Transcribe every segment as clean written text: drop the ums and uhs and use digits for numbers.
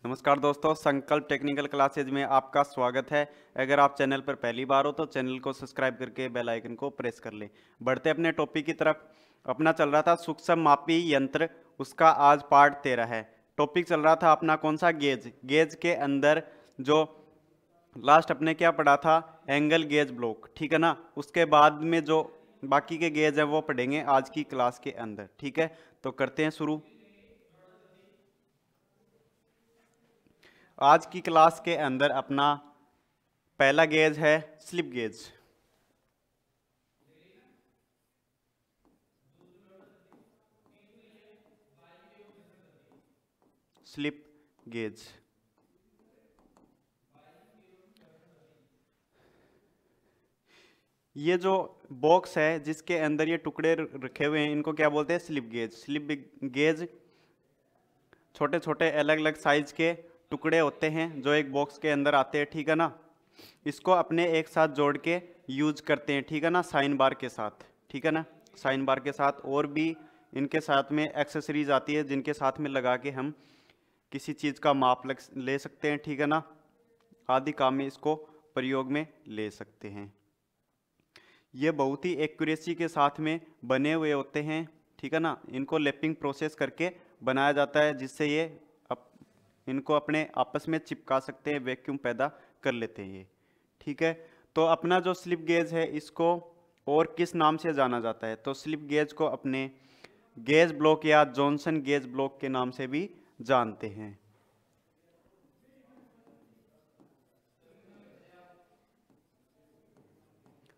नमस्कार दोस्तों, संकल्प टेक्निकल क्लासेज में आपका स्वागत है। अगर आप चैनल पर पहली बार हो तो चैनल को सब्सक्राइब करके बेल आइकन को प्रेस कर लें। बढ़ते अपने टॉपिक की तरफ। अपना चल रहा था सूक्ष्म मापी यंत्र, उसका आज पार्ट 13 है। टॉपिक चल रहा था अपना कौन सा, गेज। गेज के अंदर जो लास्ट अपने क्या पढ़ा था, एंगल गेज ब्लॉक, ठीक है ना। उसके बाद में जो बाकी के गेज है वो पढ़ेंगे आज की क्लास के अंदर, ठीक है। तो करते हैं शुरू। आज की क्लास के अंदर अपना पहला गेज है स्लिप गेज। स्लिप गेज ये जो बॉक्स है जिसके अंदर ये टुकड़े रखे हुए हैं, इनको क्या बोलते हैं, स्लिप गेज। स्लिप गेज छोटे छोटे अलग अलग साइज के टुकड़े होते हैं जो एक बॉक्स के अंदर आते हैं, ठीक है ना। इसको अपने एक साथ जोड़ के यूज करते हैं, ठीक है ना, साइन बार के साथ, ठीक है ना। साइन बार के साथ और भी इनके साथ में एक्सेसरीज आती है जिनके साथ में लगा के हम किसी चीज़ का माप ले सकते हैं, ठीक है ना। आदि काम में इसको प्रयोग में ले सकते हैं। ये बहुत ही एक्यूरेसी के साथ में बने हुए होते हैं, ठीक है ना। इनको लैपिंग प्रोसेस करके बनाया जाता है जिससे ये इनको अपने आपस में चिपका सकते हैं, वैक्यूम पैदा कर लेते हैं ये, ठीक है। तो अपना जो स्लिप गेज है इसको और किस नाम से जाना जाता है, तो स्लिप गेज को अपने गेज ब्लॉक या जॉनसन गेज ब्लॉक के नाम से भी जानते हैं।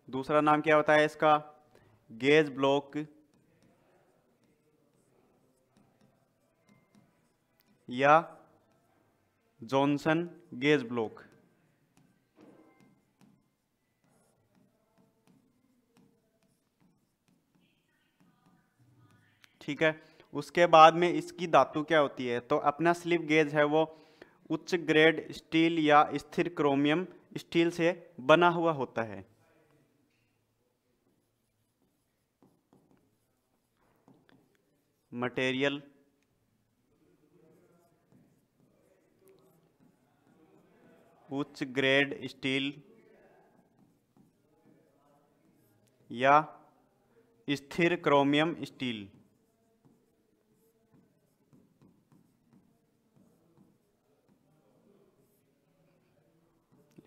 दूसरा नाम क्या होता है इसका, गेज ब्लॉक या जॉनसन गेज ब्लॉक। ठीक है। उसके बाद में इसकी धातु क्या होती है, तो अपना स्लिप गेज है वो उच्च ग्रेड स्टील या स्थिर क्रोमियम स्टील से बना हुआ होता है। मटेरियल उच्च ग्रेड स्टील या स्थिर क्रोमियम स्टील।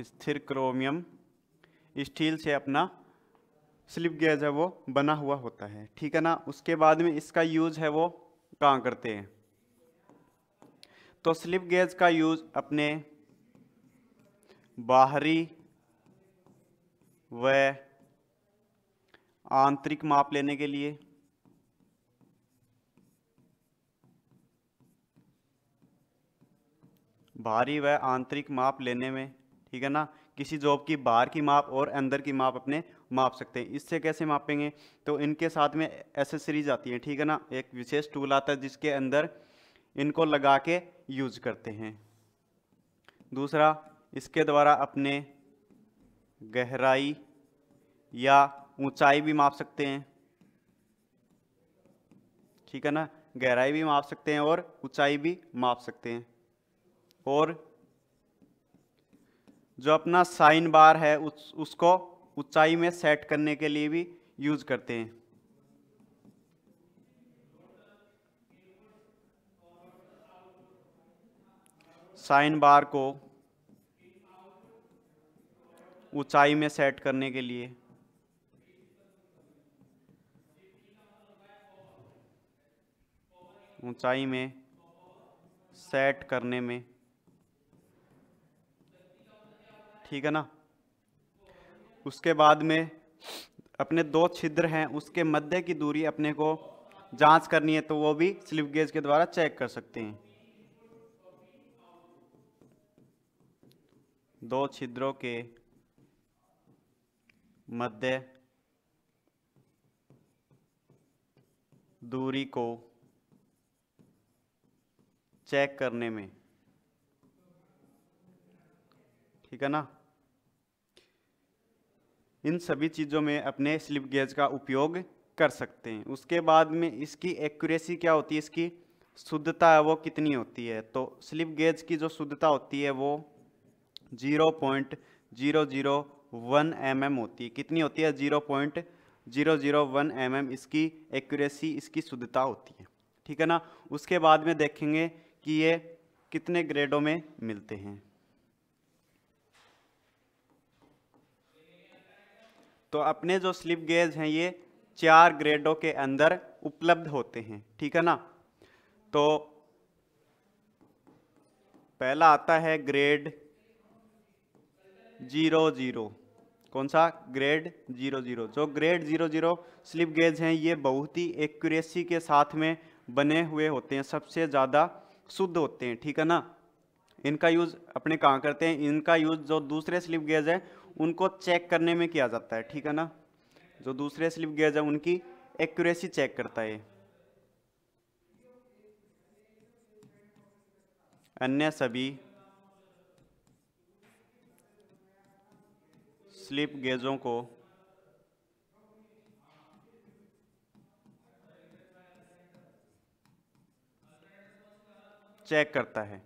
स्थिर क्रोमियम स्टील से अपना स्लिप गेज है वो बना हुआ होता है, ठीक है ना। उसके बाद में इसका यूज है वो कहाँ करते हैं, तो स्लिप गेज का यूज अपने बाहरी व आंतरिक माप लेने के लिए, बाहरी व आंतरिक माप लेने में, ठीक है ना। किसी जॉब की बाहर की माप और अंदर की माप अपने माप सकते हैं। इससे कैसे मापेंगे, तो इनके साथ में एसेसरीज आती हैं, ठीक है ना। एक विशेष टूल आता है जिसके अंदर इनको लगा के यूज करते हैं। दूसरा, इसके द्वारा अपने गहराई या ऊंचाई भी माप सकते हैं, ठीक है ना। गहराई भी माप सकते हैं और ऊंचाई भी माप सकते हैं। और जो अपना साइन बार है उसको ऊंचाई में सेट करने के लिए भी यूज करते हैं। साइन बार को ऊंचाई में सेट करने के लिए ऊंचाई में सेट करने में, ठीक है ना। उसके बाद में अपने दो छिद्र हैं उसके मध्य की दूरी अपने को जांच करनी है, तो वो भी स्लिप गेज के द्वारा चेक कर सकते हैं। दो छिद्रों के मध्य दूरी को चेक करने में, ठीक है ना। इन सभी चीज़ों में अपने स्लिप गेज का उपयोग कर सकते हैं। उसके बाद में इसकी एक्यूरेसी क्या होती है, इसकी शुद्धता है वो कितनी होती है, तो स्लिप गेज की जो शुद्धता होती है वो 0.001 mm होती है। कितनी होती है? 0.001 mm इसकी एक्यूरेसी, इसकी शुद्धता होती है। ठीक है ना। उसके बाद में देखेंगे कि ये कितने ग्रेडों में मिलते हैं। तो अपने जो स्लिप गेज हैं ये 4 ग्रेडों के अंदर उपलब्ध होते हैं। ठीक है ना। तो पहला आता है ग्रेड 00। कौन सा? ग्रेड 00। जो ग्रेड 00 स्लिप गेज हैं ये बहुत ही एक्यूरेसी के साथ में बने हुए होते हैं, सबसे ज़्यादा शुद्ध होते हैं। ठीक है ना। इनका यूज़ अपने कहाँ करते हैं? इनका यूज़ जो दूसरे स्लिप गेज है उनको चेक करने में किया जाता है। ठीक है ना। जो दूसरे स्लिप गेज है उनकी एक्यूरेसी चेक करता है। अन्य सभी स्लिप गेजों को चेक करता है।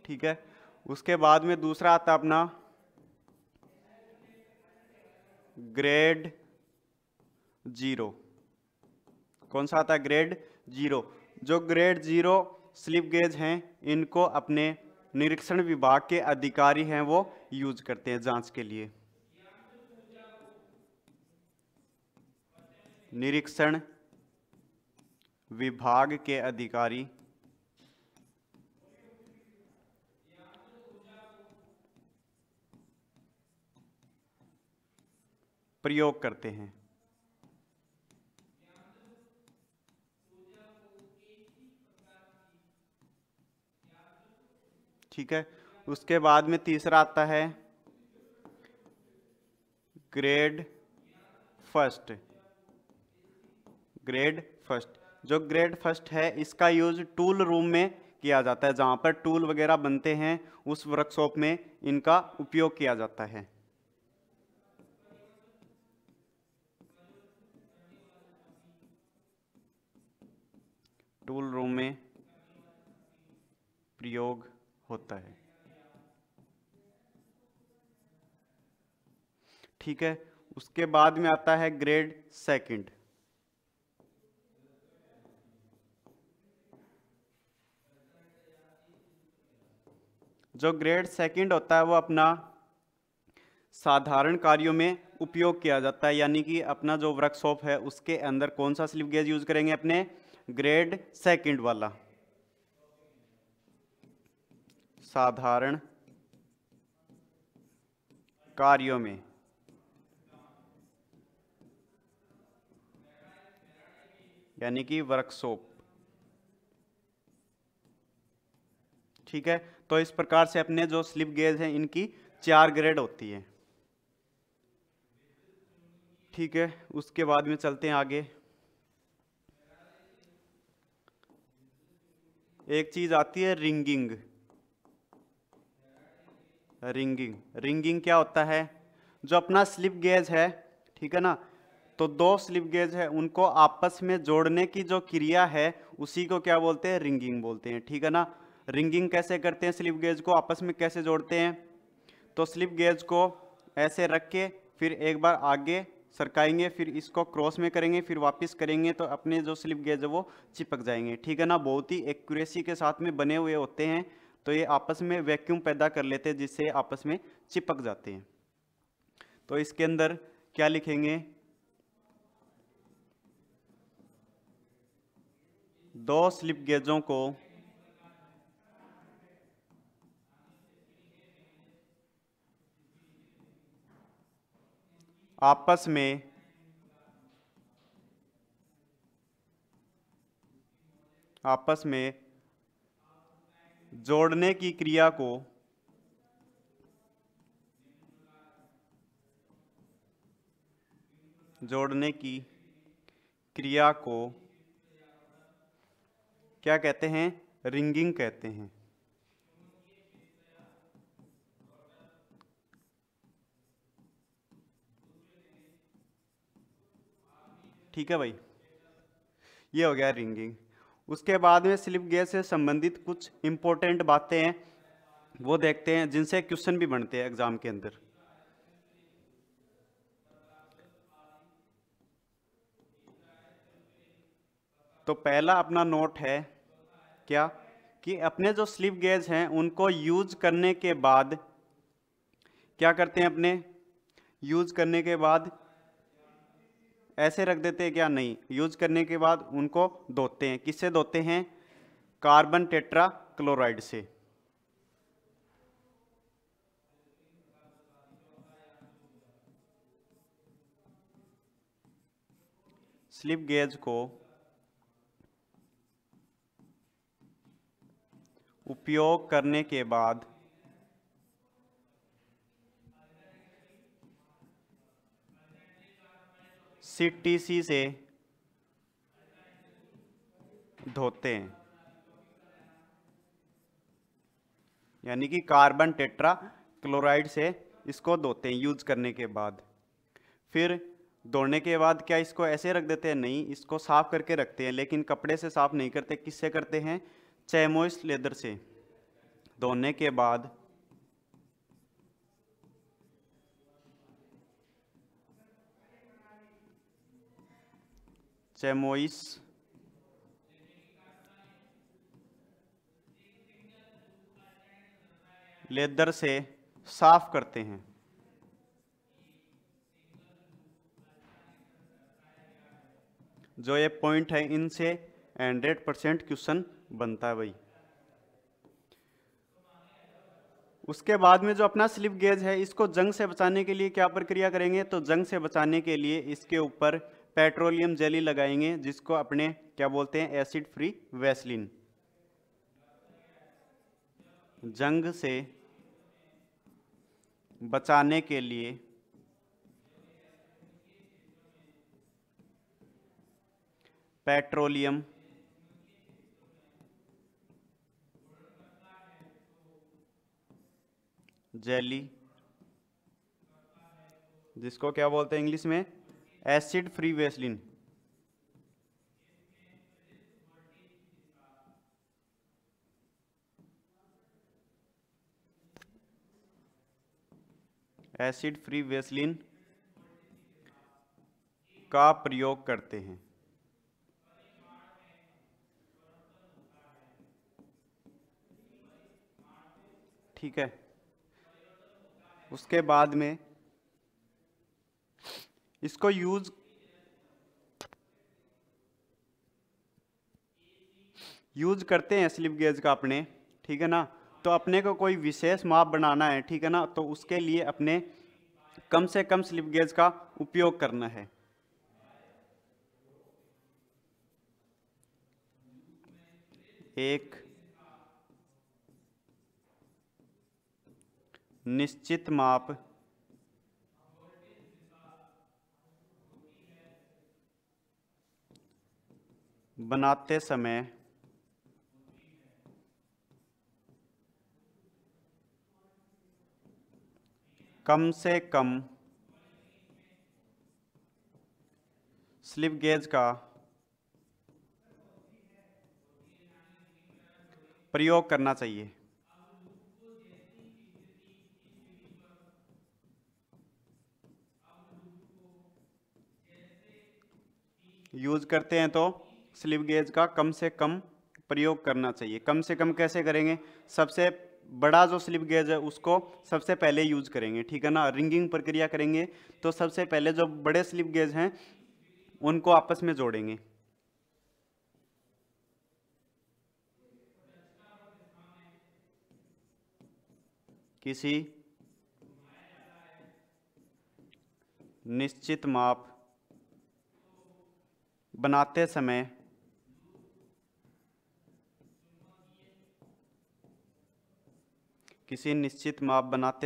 ठीक है। उसके बाद में दूसरा आता अपना ग्रेड 0। कौन सा आता है? ग्रेड 0। जो ग्रेड 0 स्लिप गेज हैं इनको अपने निरीक्षण विभाग के अधिकारी हैं वो यूज करते हैं जांच के लिए। निरीक्षण विभाग के अधिकारी प्रयोग करते हैं। ठीक है। उसके बाद में तीसरा आता है ग्रेड फर्स्ट। ग्रेड फर्स्ट, जो ग्रेड फर्स्ट है इसका यूज टूल रूम में किया जाता है, जहां पर टूल वगैरह बनते हैं उस वर्कशॉप में इनका उपयोग किया जाता है। टूल रूम में प्रयोग होता है। ठीक है। उसके बाद में आता है ग्रेड सेकंड। जो ग्रेड सेकंड होता है वो अपना साधारण कार्यों में उपयोग किया जाता है, यानी कि अपना जो वर्कशॉप है उसके अंदर कौन सा स्लिप गेज यूज करेंगे? अपने ग्रेड सेकंड वाला। साधारण कार्यों में। यानी कि वर्कशॉप। ठीक है। तो इस प्रकार से अपने जो स्लिप गेज हैं इनकी 4 ग्रेड होती है। ठीक है। उसके बाद में चलते हैं आगे। एक चीज आती है रिंगिंग। रिंगिंग, रिंगिंग क्या होता है? जो अपना स्लिप गेज है, ठीक है ना, तो 2 स्लिप गेज है उनको आपस में जोड़ने की जो क्रिया है उसी को क्या बोलते हैं? रिंगिंग बोलते हैं। ठीक है ना। रिंगिंग कैसे करते हैं? स्लिप गेज को आपस में कैसे जोड़ते हैं? तो स्लिप गेज को ऐसे रख के फिर एक बार आगे सरकाएंगे, फिर इसको क्रॉस में करेंगे, फिर वापस करेंगे तो अपने जो स्लिप गेज है वो चिपक जाएंगे। ठीक है ना। बहुत ही एक्यूरेसी के साथ में बने हुए होते हैं, तो ये आपस में वैक्यूम पैदा कर लेते हैं जिससे आपस में चिपक जाते हैं। तो इसके अंदर क्या लिखेंगे? 2 स्लिप गेजों को आपस में जोड़ने की क्रिया को क्या कहते हैं? रिंगिंग कहते हैं। ठीक है भाई, ये हो गया रिंगिंग। उसके बाद में स्लिप गेज से संबंधित कुछ इंपॉर्टेंट बातें हैं, वो देखते हैं, जिनसे क्वेश्चन भी बनते हैं एग्जाम के अंदर। तो पहला अपना नोट है क्या, कि अपने जो स्लिप गेज हैं उनको यूज करने के बाद क्या करते हैं, अपने यूज करने के बाद ऐसे रख देते हैं क्या, नहीं, यूज करने के बाद उनको धोते हैं। किससे धोते हैं, कार्बन टेट्रा क्लोराइड से। स्लिप गेज को उपयोग करने के बाद सीटीसी से धोते हैं, यानी कि कार्बन टेट्रा क्लोराइड से इसको धोते हैं यूज करने के बाद। फिर धोने के बाद क्या इसको ऐसे रख देते हैं, नहीं, इसको साफ करके रखते हैं, लेकिन कपड़े से साफ नहीं करते। किससे करते हैं, चैमोइस लेदर से। धोने के बाद चैमोइस लेदर से साफ करते हैं। जो ये पॉइंट है, इनसे 100% क्वेश्चन बनता है भाई। उसके बाद में जो अपना स्लिप गेज है, इसको जंग से बचाने के लिए क्या प्रक्रिया करेंगे, तो जंग से बचाने के लिए इसके ऊपर पेट्रोलियम जेली लगाएंगे, जिसको अपने क्या बोलते हैं, एसिड फ्री वैसलीन। जंग से बचाने के लिए पेट्रोलियम जेली, जिसको क्या बोलते हैं इंग्लिश में, acid free Vaseline. Acid free Vaseline का प्रयोग करते हैं। ठीक है, उसके बाद में इसको यूज करते हैं स्लिप गेज का अपने, ठीक है ना। तो अपने को कोई विशेष माप बनाना है, ठीक है ना, तो उसके लिए अपने कम से कम स्लिप गेज का उपयोग करना है। एक निश्चित माप बनाते समय कम से कम स्लिप गेज का प्रयोग करना चाहिए। यूज करते हैं तो स्लिप गेज का कम से कम प्रयोग करना चाहिए। कम से कम कैसे करेंगे, सबसे बड़ा जो स्लिप गेज है उसको सबसे पहले यूज करेंगे, ठीक है ना। रिंगिंग प्रक्रिया करेंगे तो सबसे पहले जो बड़े स्लिप गेज हैं उनको आपस में जोड़ेंगे। किसी निश्चित माप बनाते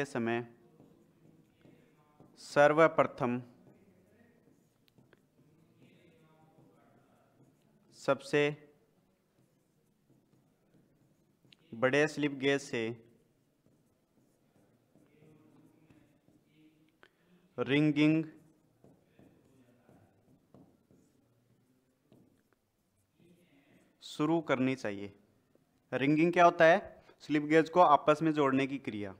समय सर्वप्रथम सबसे बड़े स्लिप गेज से रिंगिंग शुरू करनी चाहिए। रिंगिंग क्या होता है? स्लिप गेज को आपस में जोड़ने की क्रिया,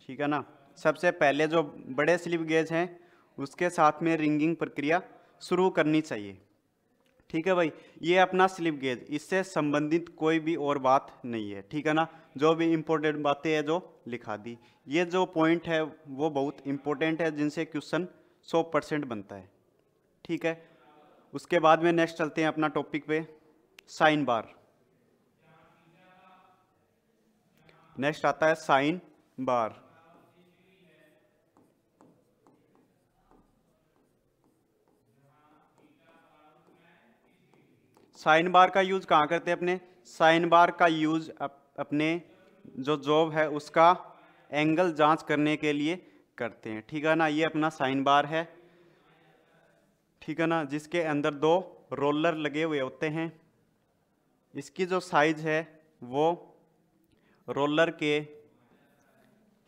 ठीक है ना। सबसे पहले जो बड़े स्लिप गेज हैं उसके साथ में रिंगिंग प्रक्रिया शुरू करनी चाहिए, ठीक है भाई। ये अपना स्लिप गेज, इससे संबंधित कोई भी और बात नहीं है, ठीक है ना। जो भी इंपॉर्टेंट बातें हैं जो लिखा दी, ये जो पॉइंट है वो बहुत इंपॉर्टेंट है, जिनसे क्वेश्चन 100% बनता है, ठीक है। उसके बाद में नेक्स्ट चलते हैं अपना टॉपिक पे, साइन बार। नेक्स्ट आता है साइन बार। साइन बार का यूज कहाँ करते हैं अपने? साइन बार का यूज अपने जो जॉब है उसका एंगल जांच करने के लिए करते हैं, ठीक है ना। ये अपना साइन बार है, ठीक है ना, जिसके अंदर दो रोलर लगे हुए होते हैं। इसकी जो साइज है वो रोलर के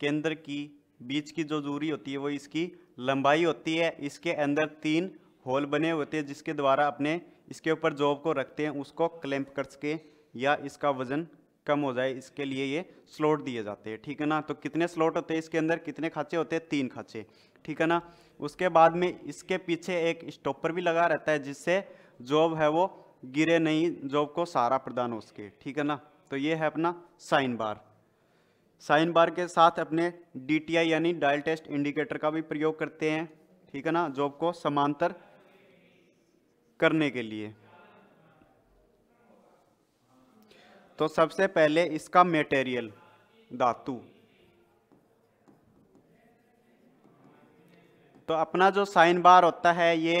केंद्र की बीच की जो दूरी होती है वो इसकी लंबाई होती है। इसके अंदर 3 होल बने होते हैं जिसके द्वारा अपने इसके ऊपर जॉब को रखते हैं, उसको क्लैंप कर सके या इसका वजन कम हो जाए, इसके लिए ये स्लॉट दिए जाते हैं, ठीक है ना। तो कितने स्लॉट होते हैं इसके अंदर, कितने खांचे होते हैं? 3 खांचे, ठीक है ना। उसके बाद में इसके पीछे एक स्टॉपर भी लगा रहता है जिससे जॉब है वो गिरे नहीं, जॉब को सहारा प्रदान हो सके, ठीक है ना। तो ये है अपना साइन बार। साइन बार के साथ अपने DTI यानी डायल टेस्ट इंडिकेटर का भी प्रयोग करते हैं, ठीक है ना, जॉब को समांतर करने के लिए। तो सबसे पहले इसका मटेरियल धातु। तो अपना जो साइन बार होता है ये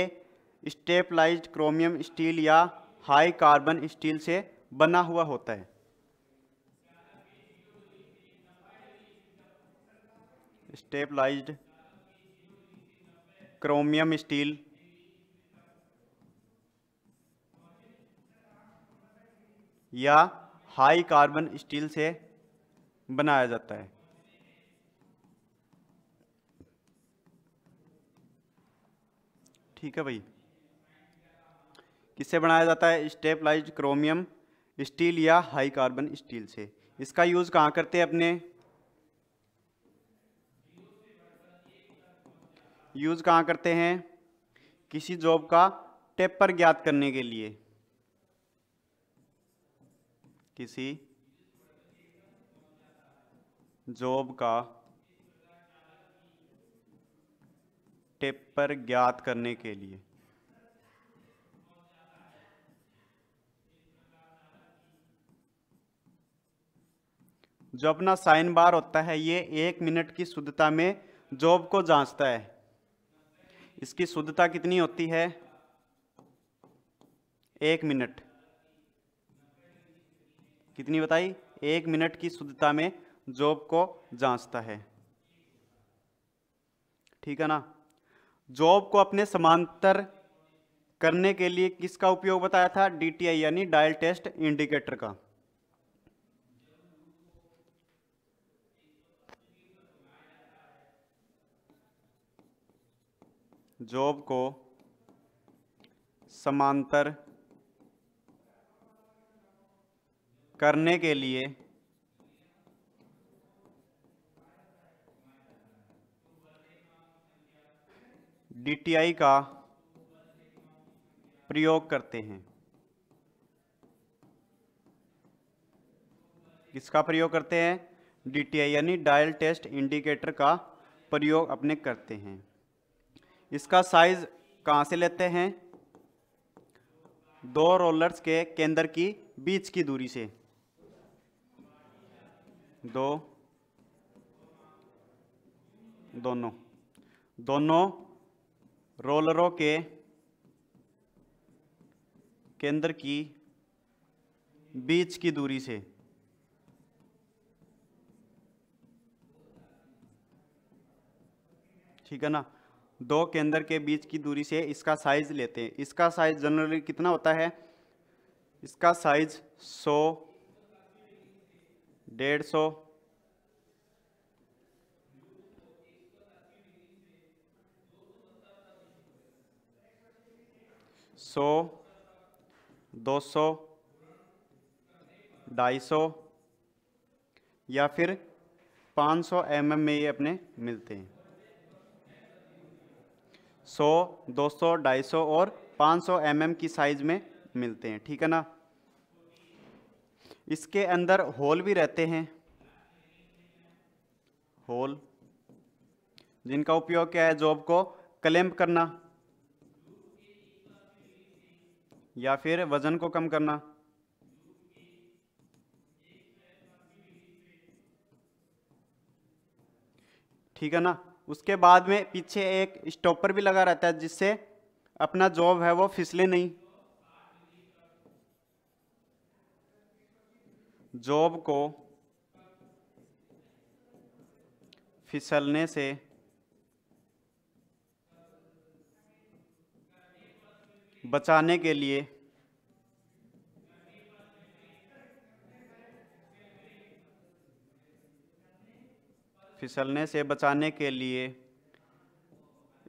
स्टेपलाइज्ड क्रोमियम स्टील या हाई कार्बन स्टील से बना हुआ होता है। स्टेपलाइज्ड क्रोमियम स्टील या हाई कार्बन स्टील से बनाया जाता है, ठीक है भाई। किससे बनाया जाता है? स्टेपलाइज्ड क्रोमियम स्टील या हाई कार्बन स्टील से। इसका यूज कहाँ करते हैं अपने? यूज कहाँ करते हैं? किसी जॉब का टेपर ज्ञात करने के लिए, किसी जॉब का टेपर ज्ञात करने के लिए। जो अपना साइन बार होता है ये 1 मिनट की शुद्धता में जॉब को जांचता है। इसकी शुद्धता कितनी होती है? 1 मिनट। कितनी बताई? 1 मिनट की शुद्धता में जॉब को जांचता है, ठीक है ना। जॉब को अपने समांतर करने के लिए किसका उपयोग बताया था? DTI यानी डायल टेस्ट इंडिकेटर का। जॉब को समांतर करने के लिए DTI का प्रयोग करते हैं। किसका प्रयोग करते हैं? DTI यानी डायल टेस्ट इंडिकेटर का प्रयोग अपने करते हैं। इसका साइज कहाँ से लेते हैं? 2 रोलर्स के केंद्र की बीच की दूरी से। 2 दोनों रोलरों के केंद्र की बीच की दूरी से, ठीक है ना। 2 केंद्र के बीच की दूरी से इसका साइज लेते हैं। इसका साइज जनरली कितना होता है? इसका साइज 100, 150, 170 100, 200, 250 या फिर 500 mm में ये अपने मिलते हैं। 100, 200, 250 और 500 mm की साइज में मिलते हैं, ठीक है ना। इसके अंदर होल भी रहते हैं, होल, जिनका उपयोग क्या है, जॉब को क्लैंप करना या फिर वजन को कम करना। ठीक है ना। उसके बाद में पीछे एक स्टॉपर भी लगा रहता है जिससे अपना जॉब है वो फिसले नहीं। जॉब को फिसलने से बचाने के लिए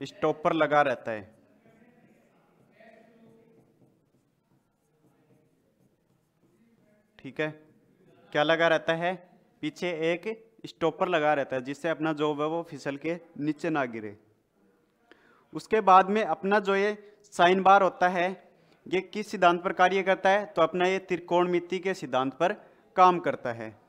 स्टॉपर लगा रहता है। ठीक है, क्या लगा रहता है, पीछे एक स्टॉपर लगा रहता है जिससे अपना जॉब है वो फिसल के नीचे ना गिरे। उसके बाद में अपना जो ये साइन बार होता है ये किस सिद्धांत पर कार्य करता है, तो अपना ये त्रिकोणमिति के सिद्धांत पर काम करता है।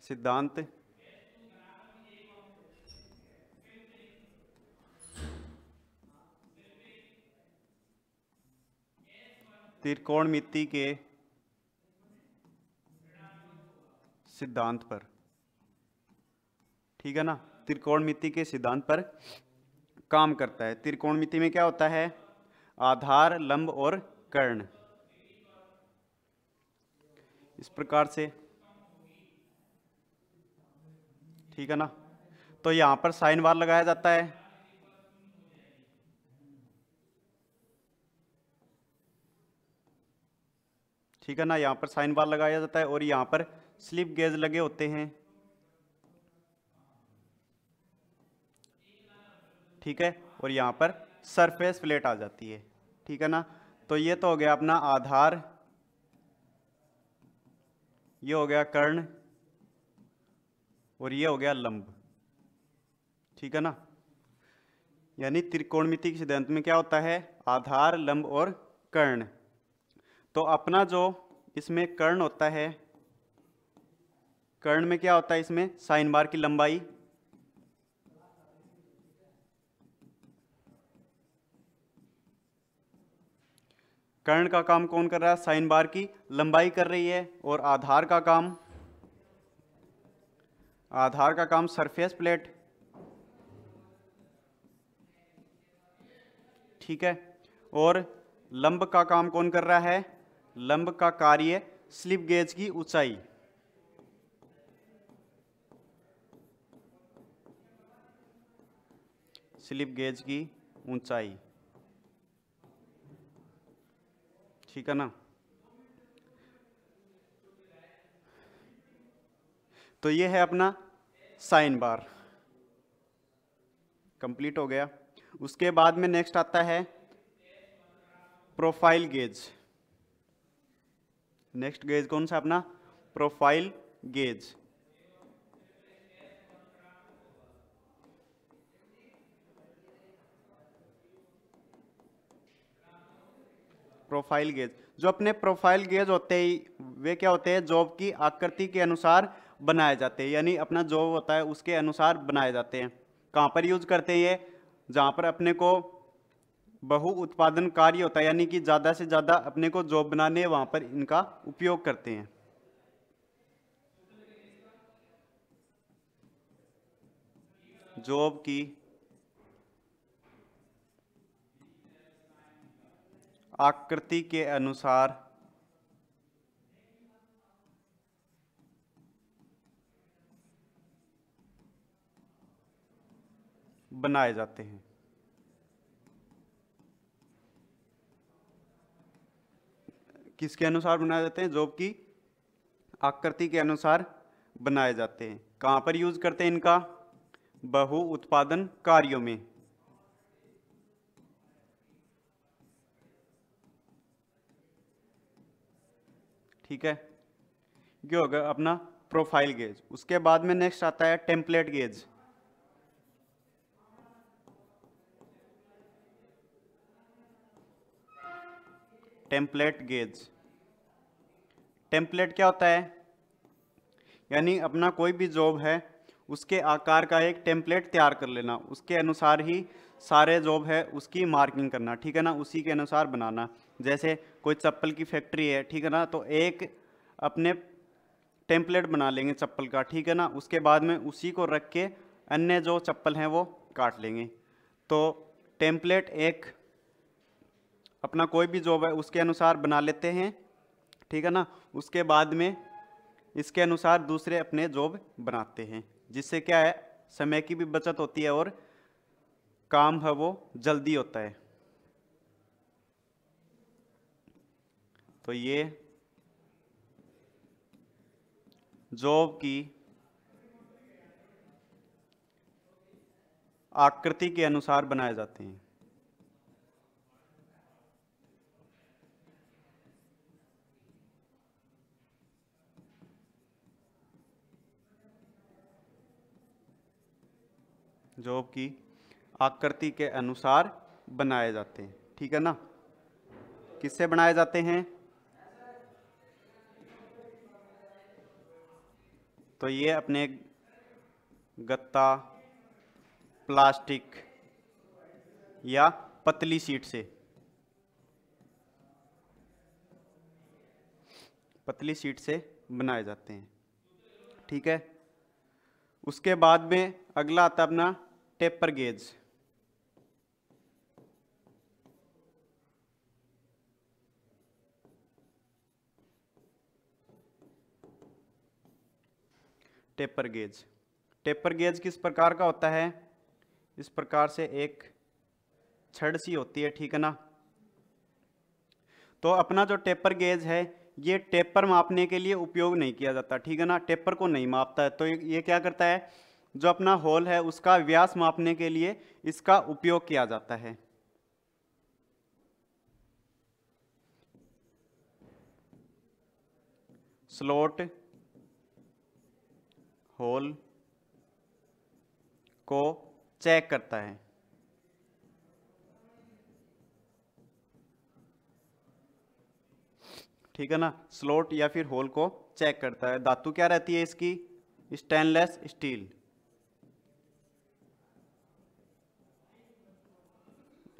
सिद्धांत त्रिकोणमिति के सिद्धांत पर, ठीक है ना, त्रिकोणमिति के सिद्धांत पर काम करता है। त्रिकोणमिति में क्या होता है, आधार, लंब और कर्ण, इस प्रकार से, ठीक है ना। तो यहां पर साइन बार लगाया जाता है, ठीक है ना, यहां पर साइन बार लगाया जाता है और यहां पर स्लिप गेज लगे होते हैं, ठीक है, और यहां पर सरफेस प्लेट आ जाती है, ठीक है ना। तो ये तो हो गया अपना आधार, ये हो गया कर्ण और ये हो गया लंब, ठीक है ना। यानी त्रिकोणमिति के सिद्धांत में क्या होता है, आधार, लंब और कर्ण। तो अपना जो इसमें कर्ण होता है, कर्ण में क्या होता है, इसमें साइन बार की लंबाई, कर्ण का काम कौन कर रहा है, साइन बार की लंबाई कर रही है, और आधार का काम सरफेस प्लेट, ठीक है। और लंब का काम कौन कर रहा है, लंब का कार्य स्लिप गेज की ऊंचाई, स्लिप गेज की ऊंचाई, ठीक है ना। तो ये है अपना साइन बार, कंप्लीट हो गया। उसके बाद में नेक्स्ट आता है प्रोफाइल गेज। नेक्स्ट गेज कौन सा, अपना प्रोफाइल गेज। प्रोफाइल गेज, जो अपने प्रोफाइल गेज होते हैं वे क्या होते हैं, जॉब की आकृति के अनुसार बनाए जाते हैं, यानी अपना जॉब होता है उसके अनुसार बनाए जाते हैं। कहाँ पर यूज करते हैं ये, जहाँ पर अपने को बहु उत्पादन कार्य होता है, यानी कि ज़्यादा से ज़्यादा अपने को जॉब बनाने है, वहाँ पर इनका उपयोग करते हैं। जॉब की आकृति के अनुसार बनाए जाते हैं। किसके अनुसार बनाए जाते हैं, जॉब की आकृति के अनुसार बनाए जाते हैं। कहाँ पर यूज करते हैं इनका, बहु उत्पादन कार्यों में। ठीक है, ये होगा अपना प्रोफाइल गेज। उसके बाद में नेक्स्ट आता है template gauge. Template gauge, template क्या होता है? यानी अपना कोई भी जॉब है उसके आकार का एक टेम्पलेट तैयार कर लेना, उसके अनुसार ही सारे जॉब है उसकी मार्किंग करना, ठीक है ना, उसी के अनुसार बनाना। जैसे कोई चप्पल की फैक्ट्री है, ठीक है ना, तो एक अपने टेम्पलेट बना लेंगे चप्पल का, ठीक है ना, उसके बाद में उसी को रख के अन्य जो चप्पल हैं वो काट लेंगे। तो टेम्पलेट एक अपना कोई भी जॉब है उसके अनुसार बना लेते हैं, ठीक है ना, उसके बाद में इसके अनुसार दूसरे अपने जॉब बनाते हैं, जिससे क्या है समय की भी बचत होती है और काम है वो जल्दी होता है। तो ये जॉब की आकृति के अनुसार बनाए जाते हैं। जॉब की आकृति के अनुसार बनाए जाते हैं, ठीक है ना। किससे बनाए जाते हैं? तो ये अपने गत्ता, प्लास्टिक या पतली शीट से, पतली शीट से बनाए जाते हैं, ठीक है। उसके बाद में अगला आता है अपना taper gauge. Taper gauge, taper gauge किस प्रकार का होता है? इस प्रकार से एक छड़ सी होती है, ठीक है ना। तो अपना जो टेपर गेज है ये टेपर मापने के लिए उपयोग नहीं किया जाता, ठीक है ना, टेपर को नहीं मापता है। तो ये क्या करता है, जो अपना होल है उसका व्यास मापने के लिए इसका उपयोग किया जाता है। स्लॉट होल को चेक करता है, ठीक है ना, स्लॉट या फिर होल को चेक करता है। धातु क्या रहती है इसकी? स्टेनलेस स्टील,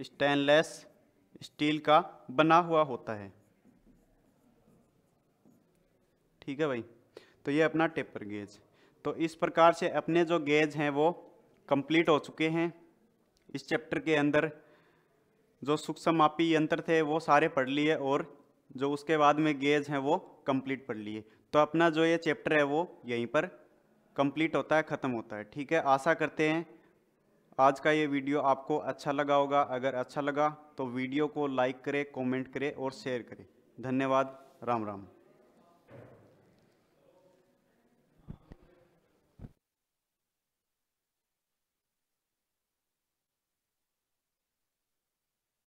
स्टेनलेस स्टील का बना हुआ होता है, ठीक है भाई। तो ये अपना टेपर गेज। तो इस प्रकार से अपने जो गेज हैं वो कंप्लीट हो चुके हैं। इस चैप्टर के अंदर जो सूक्ष्म मापी यंत्र थे वो सारे पढ़ लिए और जो उसके बाद में गेज हैं वो कंप्लीट पढ़ लिए। तो अपना जो ये चैप्टर है वो यहीं पर कंप्लीट होता है, ख़त्म होता है, ठीक है। आशा करते हैं आज का ये वीडियो आपको अच्छा लगा होगा। अगर अच्छा लगा तो वीडियो को लाइक करें, कमेंट करें और शेयर करें। धन्यवाद। राम राम।